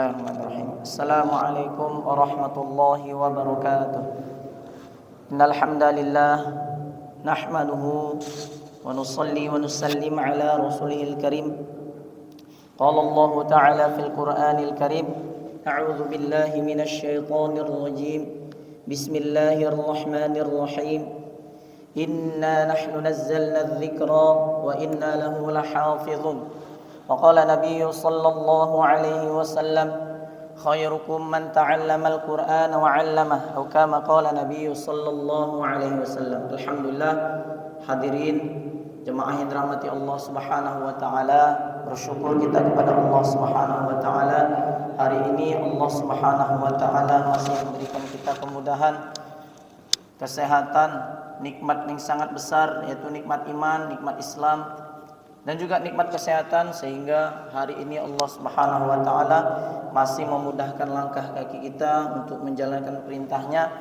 Bismillahirrahmanirrahim. Assalamualaikum warahmatullahi wabarakatuh. Innal hamdalillah nahmaduhu wa nusalli wa nusallim ala rasulihil karim. Qala Allah ta'ala fil Qur'anil karim. A'udzu billahi minasy syaithanir rajim. Bismillahirrahmanirrahim. Inna nahnu nazzalna adh-dhikra wa inna lahu lahafizun. وقال النبي صلى الله عليه وسلم خيركم من تعلم القرآن وعلمه أو كما قال النبي صلى الله عليه وسلم. Alhamdulillah, hadirin jemaah yang dirahmati Allah Subhanahu wa taala, bersyukur kita kepada Allah Subhanahu wa taala. Hari ini Allah Subhanahu wa taala masih memberikan kita kemudahan, kesehatan, nikmat yang sangat besar, yaitu nikmat iman, nikmat Islam, dan juga nikmat kesehatan, sehingga hari ini Allah Subhanahu wa taala masih memudahkan langkah kaki kita untuk menjalankan perintahnya,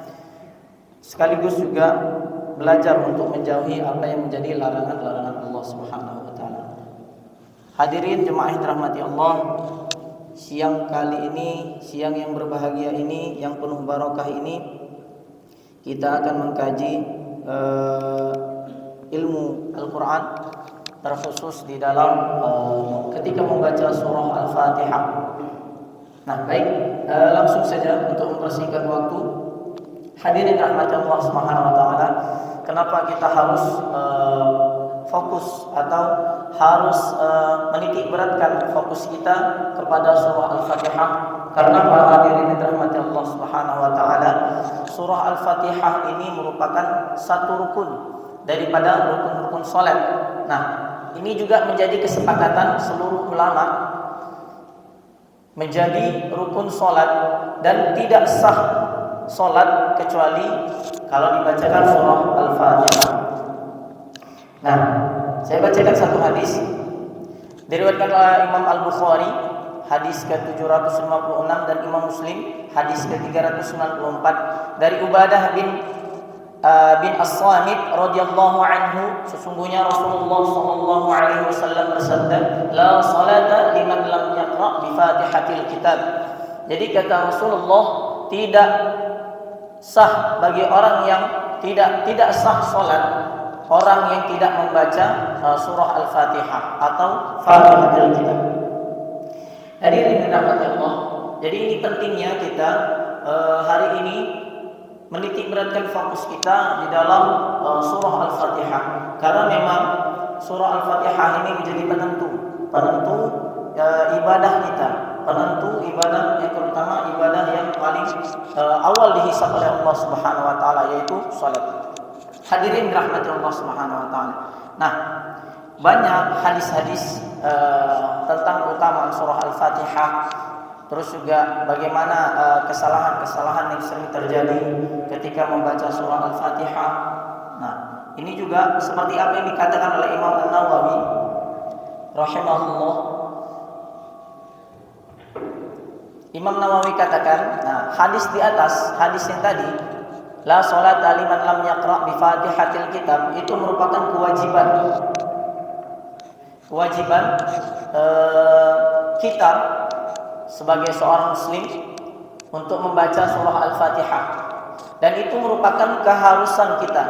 sekaligus juga belajar untuk menjauhi apa yang menjadi larangan-larangan Allah Subhanahu wa taala. Hadirin jemaah yang dirahmati Allah, siang kali ini, siang yang berbahagia ini, yang penuh barokah ini, kita akan mengkaji ilmu Al-Quran, terkhusus di dalam ketika membaca surah Al-Fatihah. Nah, baik, langsung saja untuk mempersingkat waktu. Hadirin rahmat Allah Subhanahu wa taala, kenapa kita harus fokus atau harus menitik beratkan fokus kita kepada surah Al-Fatihah? Karena para hadirin rahmat Allah Subhanahu wa taala, surah Al-Fatihah ini merupakan satu rukun daripada rukun-rukun salat. Nah, ini juga menjadi kesepakatan seluruh ulama, menjadi rukun salat dan tidak sah salat kecuali kalau dibacakan surah Al-Fatihah. Nah, saya bacakan satu hadis diriwayatkan oleh Imam Al-Bukhari, hadis ke-756, dan Imam Muslim, hadis ke-394, dari Ubadah bin As-Samit radhiyallahu anhu, sesungguhnya Rasulullah sallallahu alaihi wasallam bersabda, la salata liman lam yaqra bi Fatihatil Kitab. Jadi kata Rasulullah, tidak sah bagi orang yang tidak sah salat orang yang tidak membaca surah Al-Fatihah atau Fatihatil Kitab. Hadirin dirahmati Allah, jadi ini pentingnya kita hari ini menitik beratkan fokus kita di dalam surah Al-Fatihah, karena memang surah Al-Fatihah ini menjadi penentu ibadah kita, penentu ibadah yang terutama, ibadah yang paling awal dihisab oleh Allah Subhanahu wa taala, yaitu salat. Hadirin rahmati Allah Subhanahu wa taala. Nah, banyak hadis-hadis tentang keutamaan surah Al-Fatihah. Terus juga bagaimana kesalahan-kesalahan yang sering terjadi ketika membaca surah Al-Fatihah. Nah, ini juga seperti apa yang dikatakan oleh Imam An-Nawawi rahimahullah. Imam Nawawi katakan, nah, hadis di atas, hadis yang tadi, la sholata liman lam yaqra bi Fatihatil Kitab, itu merupakan kewajiban kita sebagai seorang muslim untuk membaca surah Al-Fatihah, dan itu merupakan keharusan kita.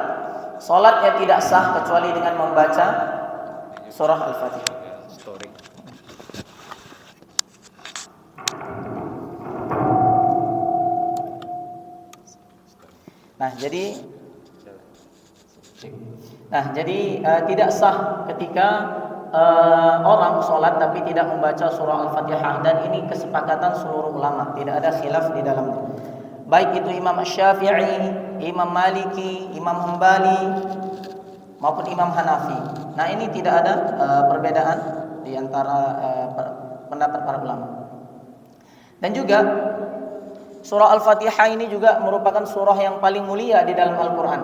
Salatnya tidak sah kecuali dengan membaca surah Al-Fatihah. Nah, jadi tidak sah ketika orang sholat tapi tidak membaca surah Al-Fatihah, dan ini kesepakatan seluruh ulama, tidak ada khilaf di dalamnya. Baik itu Imam Syafi'i, Imam Maliki, Imam Hambali maupun Imam Hanafi. Nah, ini tidak ada perbedaan di antara pendapat para ulama. Dan juga surah Al-Fatihah ini juga merupakan surah yang paling mulia di dalam Al-Quran.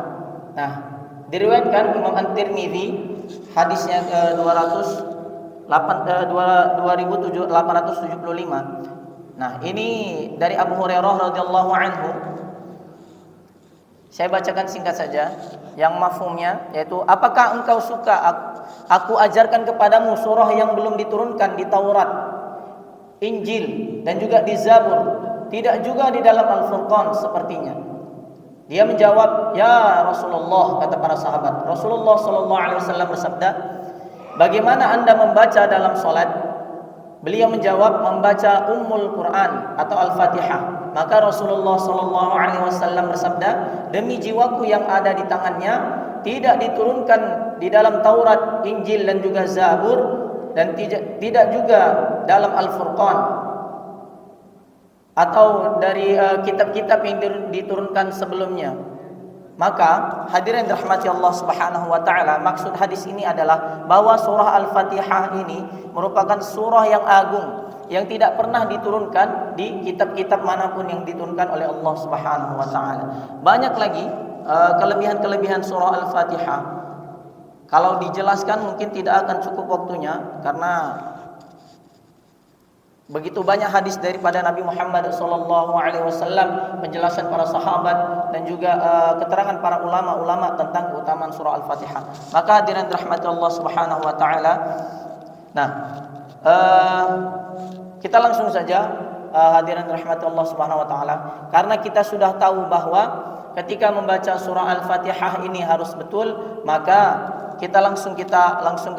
Nah, diriwayatkan Imam At-Tirmidzi, hadisnya ke-2875. Nah, ini dari Abu Hurairah radhiyallahu anhu. Saya bacakan singkat saja yang mafhumnya, yaitu, apakah engkau suka aku ajarkan kepadamu surah yang belum diturunkan di Taurat, Injil dan juga di Zabur, tidak juga di dalam Al-Furqan sepertinya. Dia menjawab, "Ya Rasulullah," kata para sahabat. Rasulullah sallallahu alaihi wasallam bersabda, "Bagaimana Anda membaca dalam salat?" Beliau menjawab, "Membaca Ummul Quran atau Al-Fatihah." Maka Rasulullah sallallahu alaihi wasallam bersabda, "Demi jiwaku yang ada di tangannya, tidak diturunkan di dalam Taurat, Injil dan juga Zabur, dan tidak juga dalam Al-Furqan atau dari kitab-kitab yang diturunkan sebelumnya." Maka hadirin dirahmati Allah Subhanahu wa taala, maksud hadis ini adalah bahwa surah Al-Fatihah ini merupakan surah yang agung yang tidak pernah diturunkan di kitab-kitab manapun yang diturunkan oleh Allah Subhanahu wa taala. Banyak lagi kelebihan-kelebihan surah Al-Fatihah. Kalau dijelaskan mungkin tidak akan cukup waktunya, karena begitu banyak hadis daripada Nabi Muhammad SAW, penjelasan para sahabat dan juga keterangan para ulama-ulama tentang keutamaan surah Al-Fatihah. Maka hadirin rahmati Allah Subhanahu wa taala. Nah, kita langsung saja hadirin rahmati Allah Subhanahu wa taala, karena kita sudah tahu bahwa ketika membaca surah Al-Fatihah ini harus betul, maka kita langsung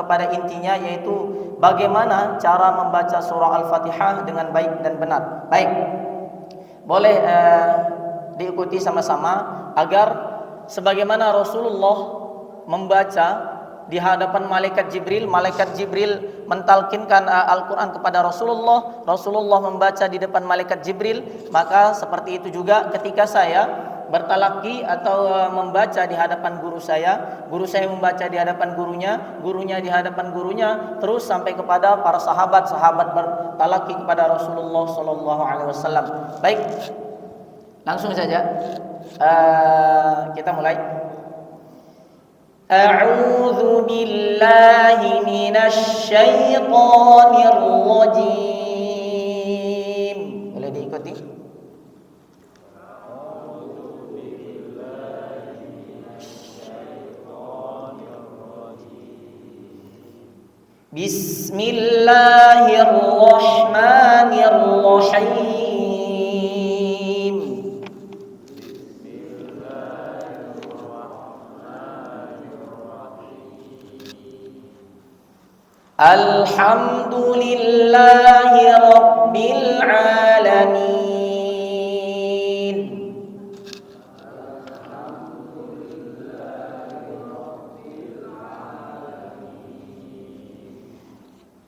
kepada intinya, yaitu bagaimana cara membaca surah Al-Fatihah dengan baik dan benar. Baik, boleh diikuti sama-sama agar sebagaimana Rasulullah membaca di hadapan malaikat Jibril mentalkinkan Al-Quran kepada Rasulullah membaca di depan malaikat Jibril, maka seperti itu juga ketika saya bertalaki atau membaca di hadapan guru saya membaca di hadapan gurunya di hadapan gurunya, terus sampai kepada para sahabat bertalaki kepada Rasulullah sallallahu alaihi wasallam. Baik, langsung saja kita mulai. A'udzu billahi minasy syaithanir rajim. Boleh diikuti? Bismillahirrahmanirrahim. Alhamdulillahi rabbil alamin.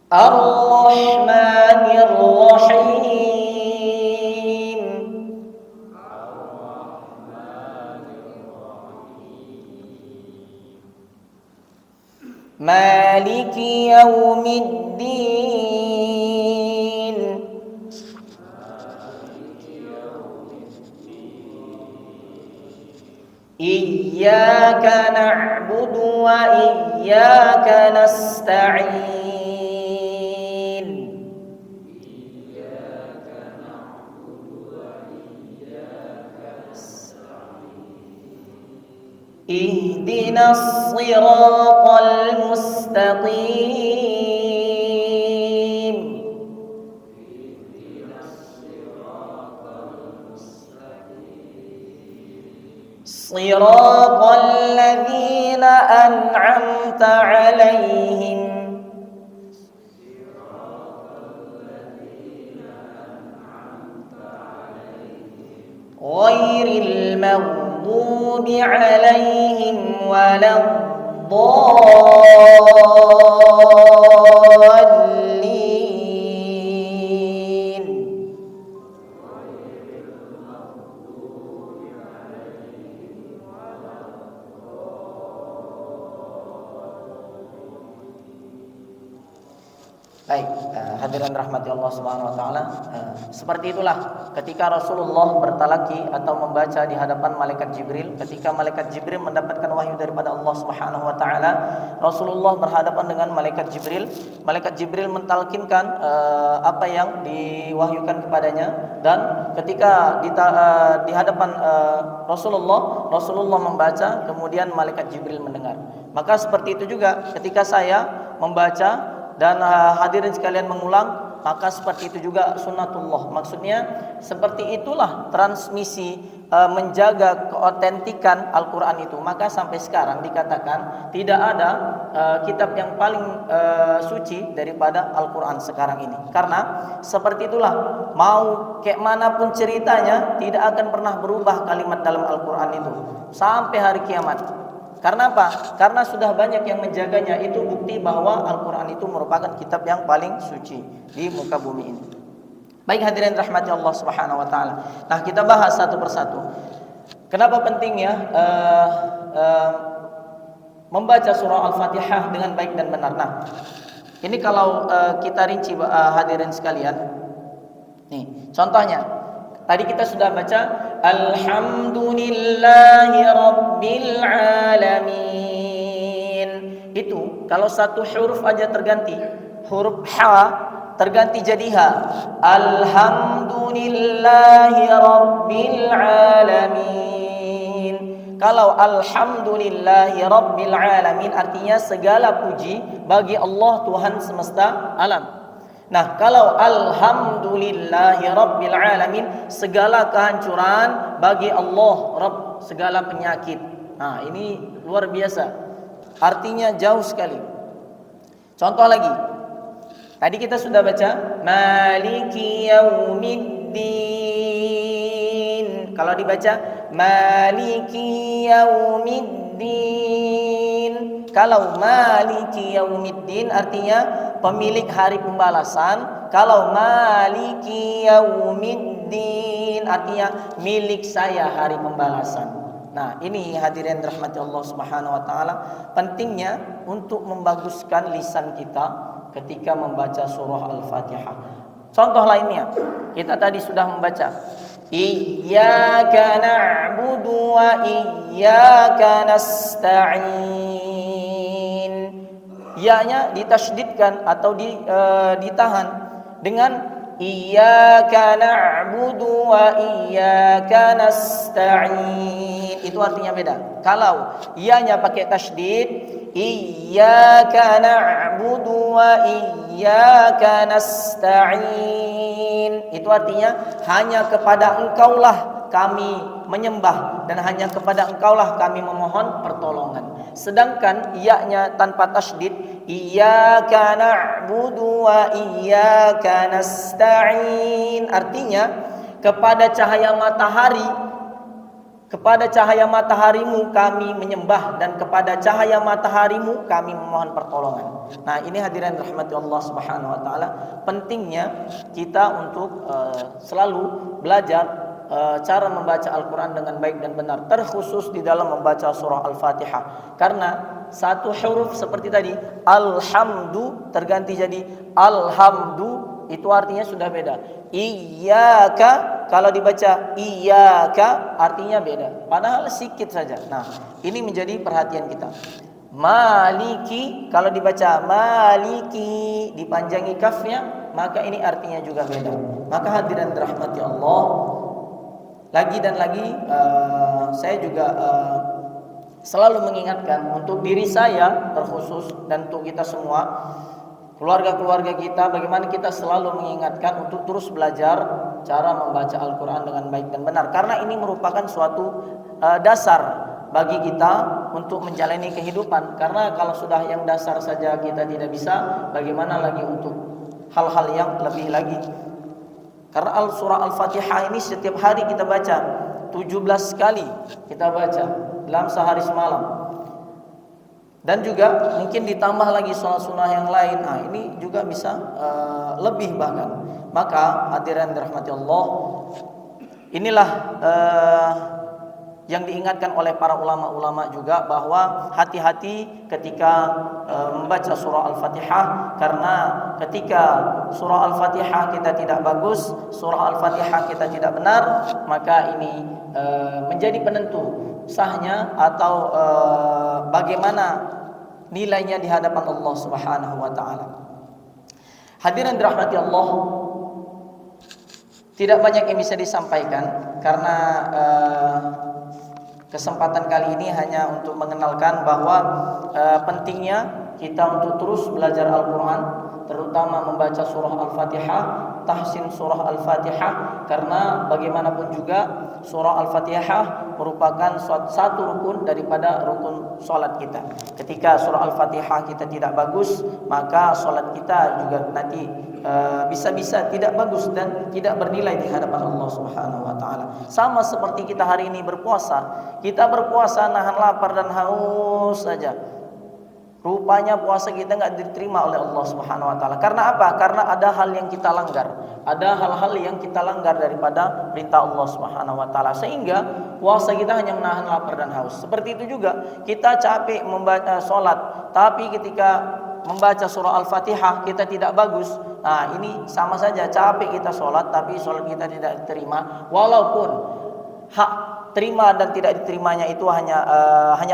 Ar-Rahmanir Rahim. Maliki yaumiddin. Iyyaka na'budu wa iyyaka nasta'in. Ihdinas siratal mustaqim. Siratal ladzina an'amta 'alaihim ghairil maghdubi 'alaihim waladdallin. Baik, hadirin rahmati Allah Subhanahu wa taala, seperti itulah ketika Rasulullah bertalaki atau membaca di hadapan malaikat Jibril. Ketika malaikat Jibril mendapatkan wahyu daripada Allah Subhanahu wa taala, Rasulullah berhadapan dengan malaikat Jibril. Malaikat Jibril mentalkinkan apa yang diwahyukan kepadanya, dan ketika di hadapan Rasulullah membaca, kemudian malaikat Jibril mendengar. Maka seperti itu juga ketika saya membaca dan hadirin sekalian mengulang, maka seperti itu juga sunnatullah. Maksudnya seperti itulah transmisi menjaga keotentikan Al-Quran itu. Maka sampai sekarang dikatakan tidak ada kitab yang paling suci daripada Al-Quran sekarang ini. Karena seperti itulah, mau kayak manapun ceritanya tidak akan pernah berubah kalimat dalam Al-Quran itu sampai hari kiamat. Karena apa? Karena sudah banyak yang menjaganya. Itu bukti bahwa Al-Quran itu merupakan kitab yang paling suci di muka bumi ini. Baik hadirin rahmati Allah Subhanahu wa taala. Nah, kita bahas satu persatu. Kenapa pentingnya membaca surah Al-Fatihah dengan baik dan benar. Nah, ini kalau kita rinci hadirin sekalian. Nih, contohnya. Tadi kita sudah baca Alhamdulillahi Rabbil Alamin. Itu kalau satu huruf aja terganti, huruf ha terganti jadi ha. Alhamdulillahi Rabbil Alamin. Kalau Alhamdulillahi Rabbil Alamin artinya segala puji bagi Allah Tuhan semesta alam. Nah, kalau Alhamdulillahi Rabbil Alamin, segala kehancuran bagi Allah Rabb segala penyakit. Nah, ini luar biasa. Artinya jauh sekali. Contoh lagi. Tadi kita sudah baca Maliki Yaumiddin. Kalau dibaca Maliki Yaumiddin. Kalau Maliki Yaumiddin artinya pemilik hari pembalasan. Kalau Maliki Yaumiddin artinya milik saya hari pembalasan. Nah, ini hadirin rahmati Allah Subhanahu wa taala, pentingnya untuk membaguskan lisan kita ketika membaca surah Al-Fatihah. Contoh lainnya, kita tadi sudah membaca Iyyaka na'budu wa iyyaka nasta'in. Ya-nya ditasydidkan atau ditahan dengan Iyyaka na'budu wa iyyaka nasta'in. Itu artinya beda. Kalau ya-nya pakai tasydid, Iyyaka na'budu wa iyyaka nasta'in. Itu artinya hanya kepada Engkaulah kami menyembah dan hanya kepada Engkaulah kami memohon pertolongan. Sedangkan ya-nya tanpa tasydid, Iyyaka na'budu wa iyyaka nasta'in, artinya kepada cahaya mataharimu kami menyembah dan kepada cahaya mataharimu kami memohon pertolongan. Nah, ini hadirin rahmati Allah Subhanahu wa taala, pentingnya kita untuk selalu belajar cara membaca Al-Quran dengan baik dan benar, terkhusus di dalam membaca surah Al-Fatihah. Karena satu huruf seperti tadi Alhamdu terganti jadi Alhamdu, itu artinya sudah beda. Iyyaka kalau dibaca iyyaka artinya beda, padahal sedikit saja. Nah, ini menjadi perhatian kita. Maliki kalau dibaca maliki dipanjangi kafnya, maka ini artinya juga beda. Maka hadirin dirahmati Allah, lagi dan lagi saya juga selalu mengingatkan untuk diri saya terkhusus dan untuk kita semua, keluarga-keluarga kita, bagaimana kita selalu mengingatkan untuk terus belajar cara membaca Al-Quran dengan baik dan benar. Karena ini merupakan suatu dasar bagi kita untuk menjalani kehidupan. Karena kalau sudah yang dasar saja kita tidak bisa, bagaimana lagi untuk hal-hal yang lebih lagi. Karena surah Al-Fatihah ini setiap hari kita baca 17 kali kita baca dalam sehari semalam. Dan juga mungkin ditambah lagi sunnah-sunnah yang lain. Nah, ini juga bisa lebih bahkan. Maka hadirin dirahmati Allah, inilah yang diingatkan oleh para ulama-ulama juga, bahwa hati-hati ketika membaca surah Al-Fatihah. Karena ketika surah Al-Fatihah kita tidak bagus, surah Al-Fatihah kita tidak benar, maka ini menjadi penentu sahnya atau bagaimana nilainya di hadapan Allah Subhanahu wa taala. Hadirin dirahmati Allah, tidak banyak yang bisa disampaikan karena kesempatan kali ini hanya untuk mengenalkan bahwa pentingnya kita untuk terus belajar Al-Quran terutama membaca surah Al-Fatihah, tahsin surah Al-Fatihah, karena bagaimanapun juga surah Al-Fatihah merupakan satu rukun daripada rukun salat kita. Ketika surah Al-Fatihah kita tidak bagus, maka salat kita juga nanti bisa-bisa tidak bagus dan tidak bernilai di hadapan Allah Subhanahu wa taala. Sama seperti kita hari ini berpuasa. Kita berpuasa nahan lapar dan haus saja. Rupanya puasa kita nggak diterima oleh Allah Subhanahu wa taala. Karena apa? Karena ada hal yang kita langgar. Ada hal-hal yang kita langgar daripada perintah Allah Subhanahu wa taala, sehingga puasa kita hanya menahan lapar dan haus. Seperti itu juga kita capek membaca salat, tapi ketika membaca surah Al-Fatihah kita tidak bagus. Nah, ini sama saja, capek kita salat tapi salat kita tidak diterima, walaupun hak terima dan tidak diterimanya itu hanya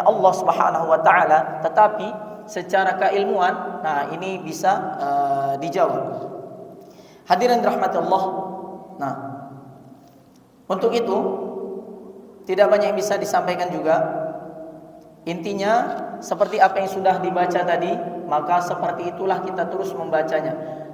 Allah Subhanahu wa taala, tetapi secara keilmuan, nah ini bisa dijawab. Hadirin rahmati Allah. Nah, untuk itu tidak banyak yang bisa disampaikan juga. Intinya seperti apa yang sudah dibaca tadi, maka seperti itulah kita terus membacanya.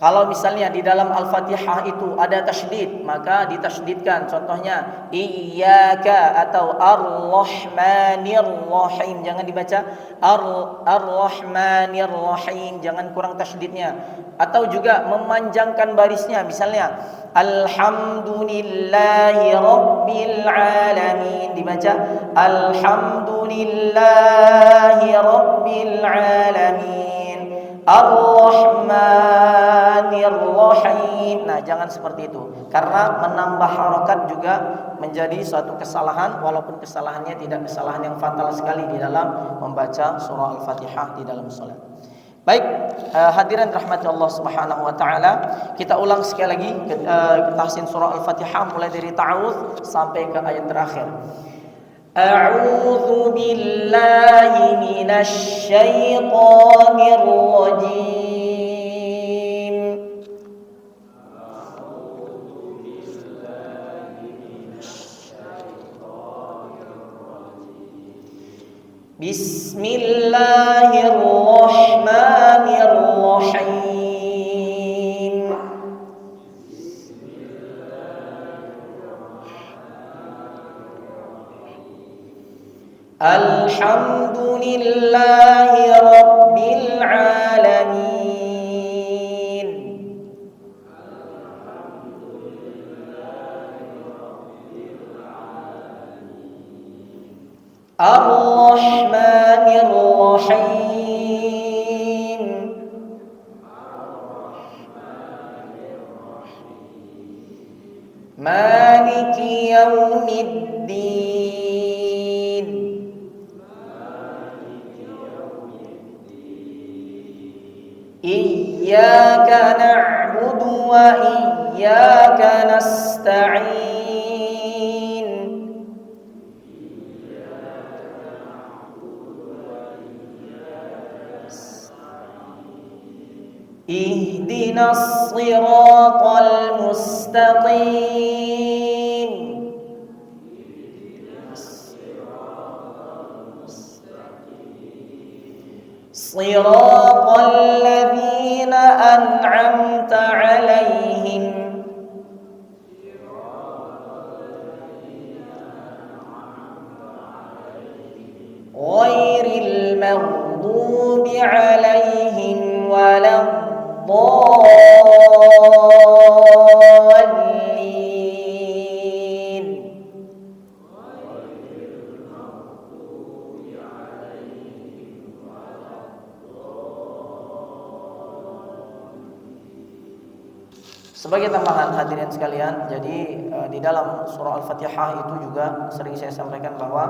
Kalau misalnya di dalam Al-Fatihah itu ada tasydid, maka ditasydidkan. Contohnya iyyaka atau ar-rahmanir rahim, jangan dibaca ar-rahmanir rahim, jangan kurang tasydidnya. Atau juga memanjangkan barisnya, misalnya alhamdulillahi rabbil alamin, dibaca alhamdulillahi rabbil alamin, ar-rahmanir rahim. Nah, jangan seperti itu, karena menambah harokat juga menjadi suatu kesalahan, walaupun kesalahannya tidak kesalahan yang fatal sekali di dalam membaca surah Al-Fatihah di dalam salat. Baik, hadirin rahmati Allah Subhanahu wa taala, kita ulang sekali lagi tahsin surah Al-Fatihah mulai dari ta'awudz sampai ke ayat terakhir. A'udzu billahi minasy syaithanir rajim. Bismillahirrahmanirrahim. Alhamdulillahi rabbil alamin. Ar-Rahmanir Rahim. Maliki yaumiddin. Iyyaka na'budu wa iyyaka nasta'in. Ihdinas siratal mustaqim. Siratal ladzina an'amta 'alaihim ghairil maghdubi 'alaihim waladdallin. Sebagai tambahan hadirin sekalian, jadi di dalam surah Al-Fatihah itu juga sering saya sampaikan bahwa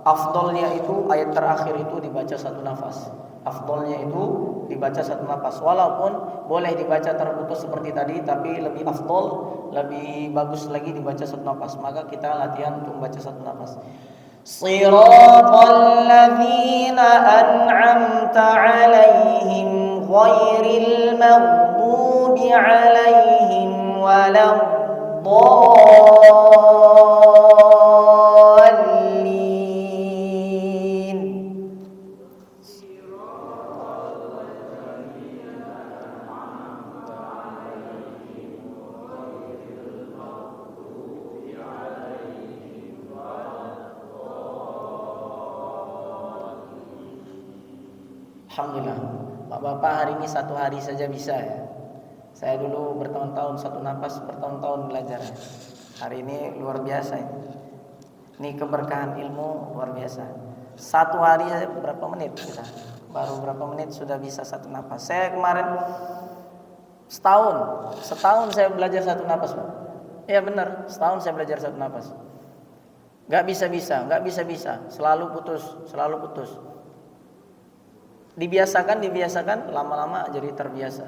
afdolnya itu ayat terakhir itu dibaca satu nafas. Afdolnya itu dibaca satu nafas, walaupun boleh dibaca terputus seperti tadi, tapi lebih afdol, lebih bagus lagi dibaca satu nafas. Maka kita latihan untuk membaca satu nafas. Siratal ladzina an'amta 'alaihim ghairil maghdubi 'alaihim waladdallin. Alhamdulillah. Bapak-bapak hari ini satu hari saja bisa ya. Saya dulu bertahun-tahun satu napas, bertahun-tahun belajar. Hari ini luar biasa ini. Ini keberkahan ilmu luar biasa. Satu hari saja berapa menit kita? Baru berapa menit sudah bisa satu napas. Saya kemarin setahun saya belajar satu napas, Pak. Iya benar, setahun saya belajar satu napas. Gak bisa, selalu putus. Dibiasakan, lama-lama jadi terbiasa.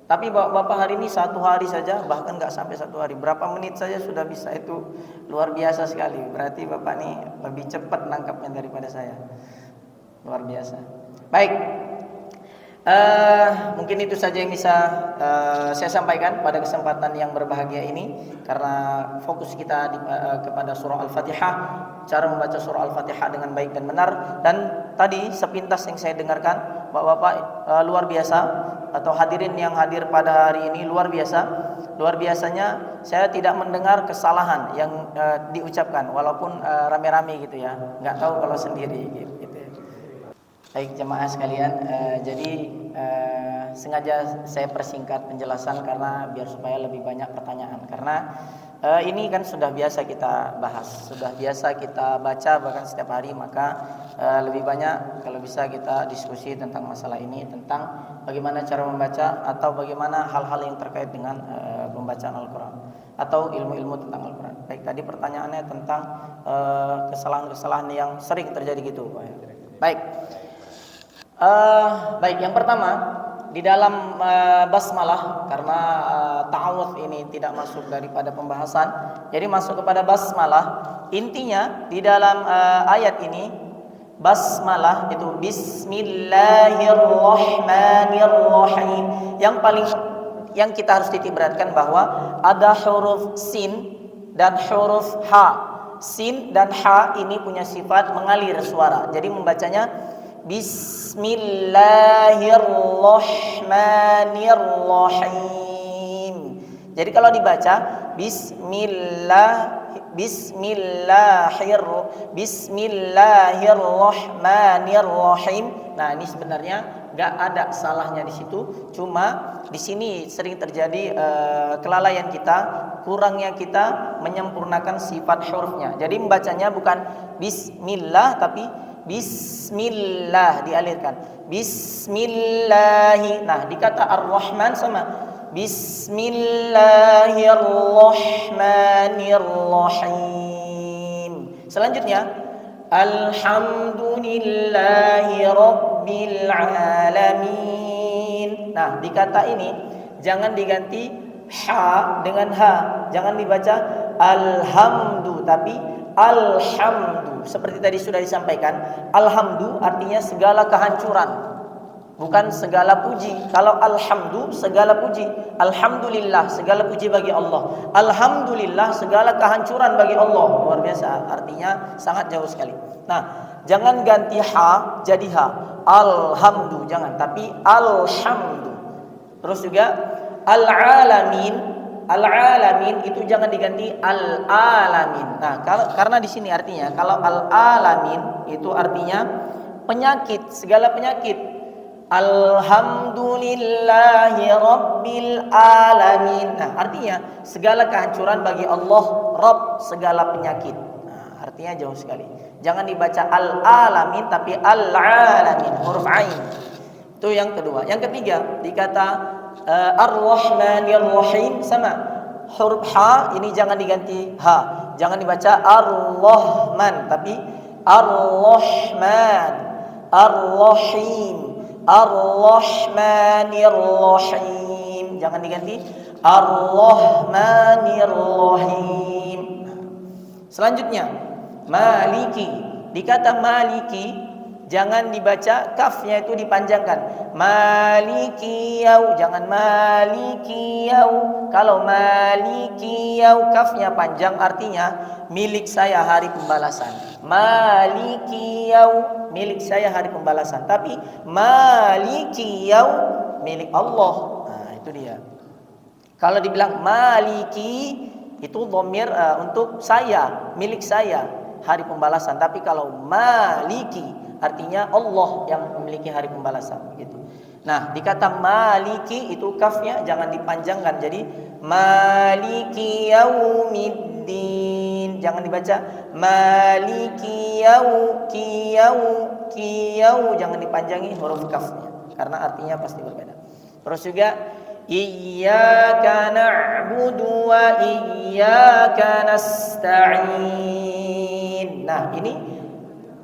Tapi bapak hari ini satu hari saja, bahkan gak sampai satu hari, berapa menit saja sudah bisa, itu luar biasa sekali. Berarti bapak ini lebih cepat nangkapnya daripada saya. Luar biasa. Baik. Mungkin itu saja yang bisa saya sampaikan pada kesempatan yang berbahagia ini, karena fokus kita kepada surah Al-Fatihah, cara membaca surah Al-Fatihah dengan baik dan benar. Dan tadi sepintas yang saya dengarkan, Bapak-bapak luar biasa, atau hadirin yang hadir pada hari ini luar biasanya saya tidak mendengar kesalahan yang diucapkan, walaupun rame-rame gitu ya, nggak tahu kalau sendiri gitu. Baik jemaah sekalian, jadi sengaja saya persingkat penjelasan karena biar supaya lebih banyak pertanyaan. Karena ini kan sudah biasa kita bahas, sudah biasa kita baca bahkan setiap hari, maka lebih banyak kalau bisa kita diskusi tentang masalah ini, tentang bagaimana cara membaca atau bagaimana hal-hal yang terkait dengan pembacaan Al-Quran atau ilmu-ilmu tentang Al-Quran. Baik, tadi pertanyaannya tentang kesalahan-kesalahan yang sering terjadi gitu. Baik. Baik, yang pertama di dalam basmalah, karena ta'awudz ini tidak masuk daripada pembahasan, jadi masuk kepada basmalah. Intinya di dalam ayat ini basmalah itu Bismillahirrahmanirrahim. Yang kita harus titik beratkan bahwa ada huruf sin dan huruf ha. Sin dan ha ini punya sifat mengalir suara. Jadi membacanya Bismillahirrahmanirrahim. Jadi kalau dibaca Bismillahirrahmanirrahim. Nah, ini sebenarnya nggak ada salahnya di situ. Cuma di sini sering terjadi kelalaian kita, kurangnya kita menyempurnakan sifat hurufnya. Jadi membacanya bukan Bismillah tapi Bismillah, dialirkan. Bismillahi. Nah, di kata Ar-Rahman sama Bismillahirrahmanirrahim. Selanjutnya Alhamdulillahi Rabbil Alamin. Nah, di kata ini jangan diganti ha dengan ha. Jangan dibaca alhamdu tapi alhamdu. Seperti tadi sudah disampaikan, alhamdu artinya segala kehancuran, bukan segala puji. Kalau alhamdu segala puji, alhamdulillah segala puji bagi Allah, alhamdulillah segala kehancuran bagi Allah. Luar biasa, artinya sangat jauh sekali. Nah, jangan ganti ha jadi ha, alhamdu jangan, tapi alhamdu. Terus juga al-alamin. Al-alamin itu jangan diganti al-alamin. Nah, karena di sini artinya kalau al-alamin itu artinya penyakit, segala penyakit. Alhamdulillahi Rabbil Alamin. Nah, artinya segala kehancuran bagi Allah, Rabb segala penyakit. Nah, artinya jauh sekali. Jangan dibaca al-alamin tapi al-alamin, huruf ain. Itu yang kedua. Yang ketiga, dikata Ar-Rahmanir-Rahim sama huruf ha ini jangan diganti ha, jangan dibaca Ar-Rahman tapi Ar-Rahman, Ar-Rahim, Ar-Rahmanir-Rahim, jangan diganti Ar-Rahmanir-Rahim. Selanjutnya Maliki, dikata Maliki jangan dibaca kafnya itu dipanjangkan. Maliki yau, jangan maliki yau. Kalau maliki yau kafnya panjang artinya milik saya hari pembalasan. Maliki yau, milik saya hari pembalasan. Tapi maliki yau milik Allah. Nah, itu dia. Kalau dibilang maliki itu dhamir untuk saya, milik saya hari pembalasan. Tapi kalau maliki artinya Allah yang memiliki hari pembalasan gitu. Nah, di kata maliki itu kafnya jangan dipanjangkan, jadi maliki yaumiddin, jangan dibaca maliki kiyau, jangan dipanjangi huruf kafnya karena artinya pasti berbeda. Terus juga iyyaka na'budu wa iyyaka nasta'in. Nah, ini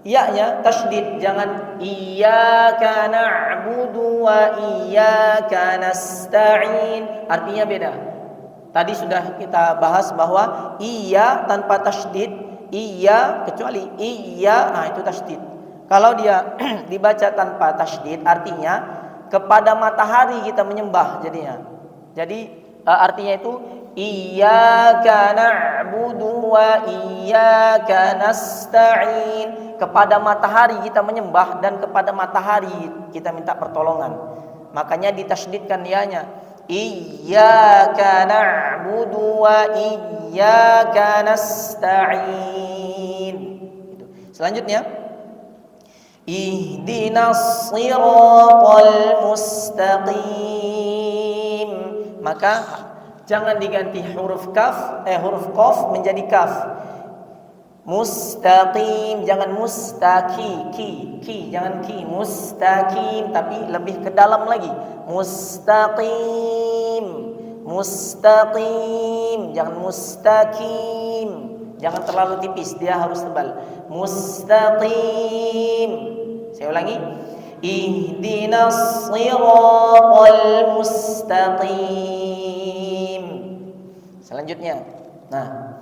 ya-nya tasydid, jangan iyyaka na'budu wa iyyaka nasta'in, artinya beda. Tadi sudah kita bahas bahwa iya tanpa tasydid, iya kecuali iya, nah itu tasydid. Kalau dia dibaca tanpa tasydid artinya kepada matahari kita menyembah jadinya. Jadi artinya itu iyyaka na'budu wa iyyaka nasta'in, kepada matahari kita menyembah dan kepada matahari kita minta pertolongan. Makanya ditasydidkan ya-nya. Iyyaka na'budu wa iyyaka nasta'in. Selanjutnya, ihdinas siratal mustaqim. Maka jangan diganti huruf qaf menjadi kaf. Mustaqim, jangan mustaqi, ki, jangan ki, mustaqim, tapi lebih ke dalam lagi. Mustaqim, jangan mustaqim. Jangan terlalu tipis, dia harus tebal. Mustaqim. Saya ulangi. Ihdinas siratal mustaqim. Selanjutnya. Nah,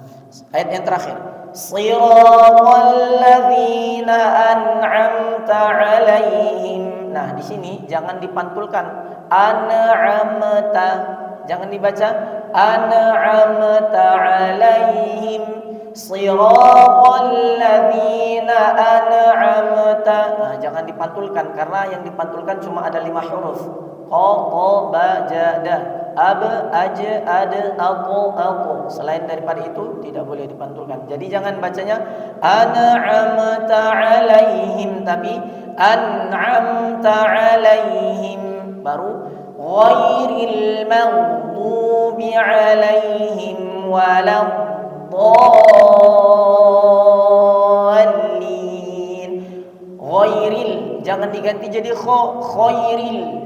ayat yang terakhir. Siratal ladzina an'amta 'alaihim. Nah, di sini jangan dipantulkan an'amta. Jangan dibaca an'amta 'alaihim. Siratal ladzina an'amta. Nah, jangan dipantulkan karena yang dipantulkan cuma ada 5 huruf. Qa, ta, ba, ja, da. Ab, aj, ad, aku. Selain daripada itu tidak boleh dipantulkan. Jadi jangan bacanya an'amta 'alaihim, tapi an'amta 'alaihim. Baru ghairil maghdubi 'alaihim waladdallin. Ghairil jangan diganti jadi khairil,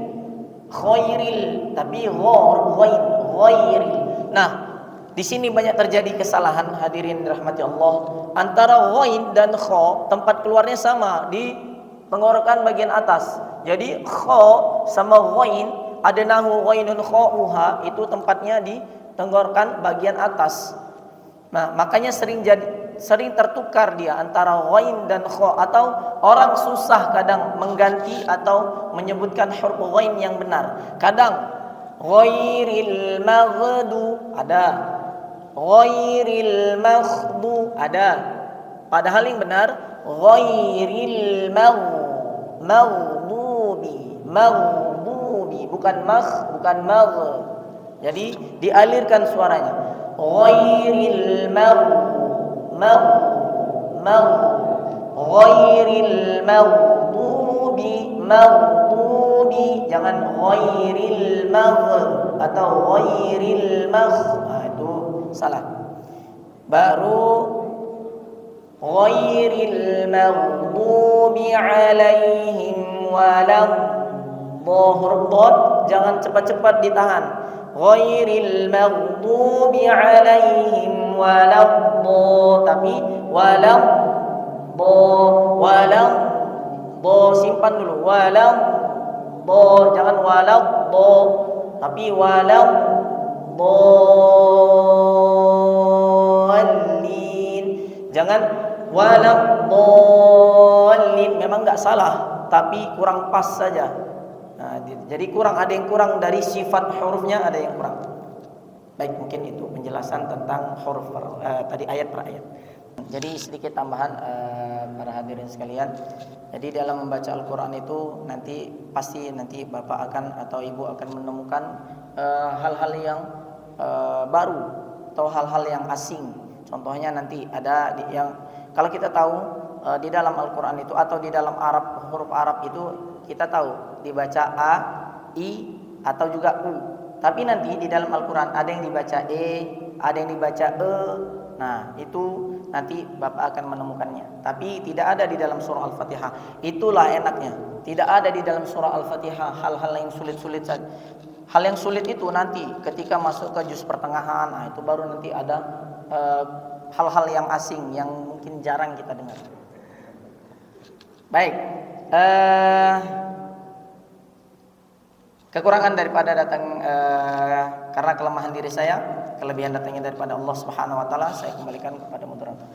tapi ghairil. Nah, di sini banyak terjadi kesalahan, hadirin rahmati Allah. Antara ghain dan kha tempat keluarnya sama di tenggorokan bagian atas. Jadi kha sama ghain, ada nahu ghainun kha'uha, itu tempatnya di tenggorokan bagian atas. Nah, makanya sering tertukar dia antara ghain dan kha, atau orang susah kadang mengganti atau menyebutkan huruf ghain yang benar. Kadang ghairil maghdu ada, ghairil maghdu ada. Padahal yang benar ghairil maghdubi, bukan bukan magh. Jadi dialirkan suaranya. Ghairil ghairil maghdubi, jangan ghairil atau ghairil itu salah. Baru ghairil maghdubi 'alaihim waladdallin, jangan cepat-cepat ditahan. Ghairil maghdubi 'alaihim waladdallin, tapi simpan dulu. Jangan tapi waladdallin. Jangan waladdallin, memang enggak salah, tapi kurang pas saja. Nah, jadi ada yang kurang dari sifat hurufnya, ada yang kurang. Baik, mungkin itu penjelasan tentang huruf tadi ayat per ayat. Jadi sedikit tambahan para hadirin sekalian. Jadi dalam membaca Al-Quran itu pasti nanti Bapak akan atau Ibu akan menemukan hal-hal yang baru atau hal-hal yang asing. Contohnya nanti ada yang kalau kita tahu di dalam Al-Quran itu atau di dalam Arab, huruf Arab itu kita tahu dibaca A, I atau juga U. Tapi nanti di dalam Al-Quran ada yang dibaca E, ada yang dibaca E. Nah itu nanti Bapak akan menemukannya. Tapi tidak ada di dalam surah Al-Fatihah. Itulah enaknya. Tidak ada di dalam surah Al-Fatihah hal-hal yang sulit-sulit saja. Hal yang sulit itu nanti ketika masuk ke juz pertengahan, nah itu baru nanti ada hal-hal yang asing yang mungkin jarang kita dengar. Baik, kekurangan daripada datang karena kelemahan diri saya, kelebihan datangnya daripada Allah Subhanahu wa taala, saya kembalikan kepada moderator.